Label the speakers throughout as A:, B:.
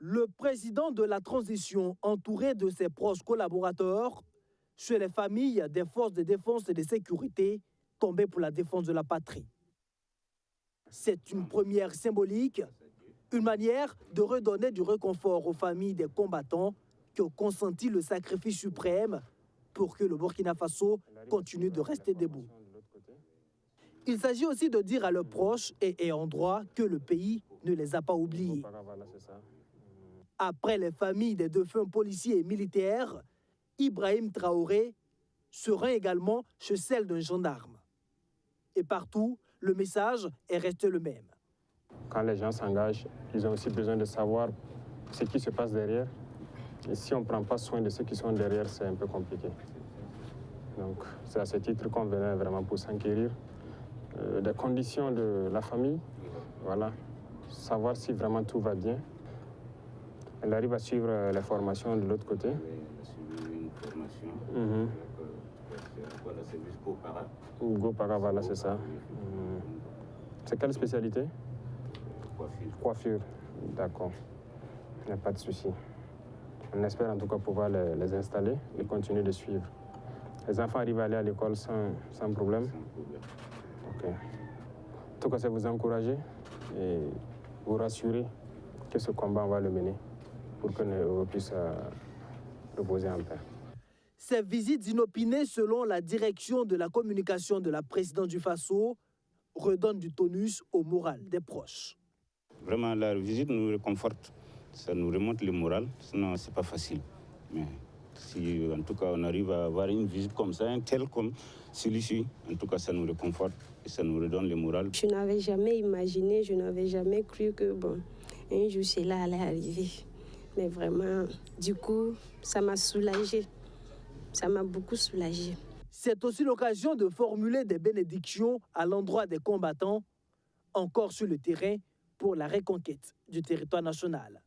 A: Le président de la transition, entouré de ses proches collaborateurs, chez les familles des forces de défense et de sécurité tombées pour la défense de la patrie. C'est une première symbolique, une manière de redonner du réconfort aux familles des combattants qui ont consenti le sacrifice suprême pour que le Burkina Faso continue de rester debout. Il s'agit aussi de dire à leurs proches et ayants droit que le pays ne les a pas oubliés. Après les familles des défunts policiers et militaires, Ibrahim Traoré sera également chez celle d'un gendarme. Et partout, le message est resté le même.
B: Quand les gens s'engagent, ils ont aussi besoin de savoir ce qui se passe derrière. Et si on ne prend pas soin de ceux qui sont derrière, c'est un peu compliqué. Donc c'est à ce titre qu'on venait vraiment pour s'enquérir des conditions de la famille, voilà, savoir si vraiment tout va bien. Elle arrive à suivre les formations de l'autre côté.
C: Oui, elle a suivi une formation. Voilà, c'est juste GoPara.
B: GoPara, voilà, c'est ça. C'est quelle spécialité?
C: Coiffure.
B: Coiffure, d'accord. Il n'y a pas de souci. On espère en tout cas pouvoir les installer et continuer de suivre. Les enfants arrivent à aller à l'école sans problème?
C: Sans problème.
B: Ok. En tout cas, c'est vous encourager et vous rassurer que ce combat, on va le mener pour que nous puissions reposer en paix.
A: Ces visites inopinées, selon la direction de la communication de la présidente du Faso, redonnent du tonus au moral des proches.
C: Vraiment, la visite nous réconforte, ça nous remonte le moral, sinon c'est pas facile. Mais si en tout cas on arrive à avoir une visite comme ça, un tel comme celui-ci, en tout cas ça nous réconforte et ça nous redonne le moral.
D: Je n'avais jamais imaginé, je n'avais jamais cru que bon, un jour cela allait arriver. Mais vraiment, du coup, ça m'a soulagée. Ça m'a beaucoup soulagée.
A: C'est aussi l'occasion de formuler des bénédictions à l'endroit des combattants, encore sur le terrain, pour la reconquête du territoire national.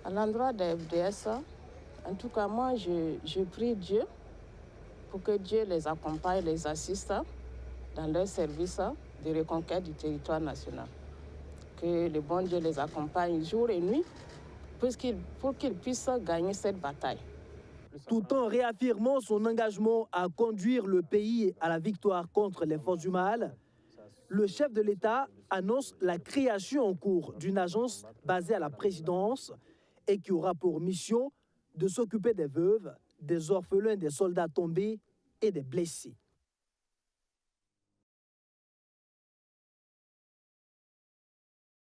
E: À l'endroit des FDS, en tout cas, moi, je prie Dieu pour que Dieu les accompagne, les assiste dans leur service de reconquête du territoire national. Que le bon Dieu les accompagne jour et nuit pour qu'ils puissent gagner cette bataille.
A: Tout en réaffirmant son engagement à conduire le pays à la victoire contre les forces du mal, le chef de l'État annonce la création en cours d'une agence basée à la présidence et qui aura pour mission de s'occuper des veuves, des orphelins des soldats tombés et des blessés.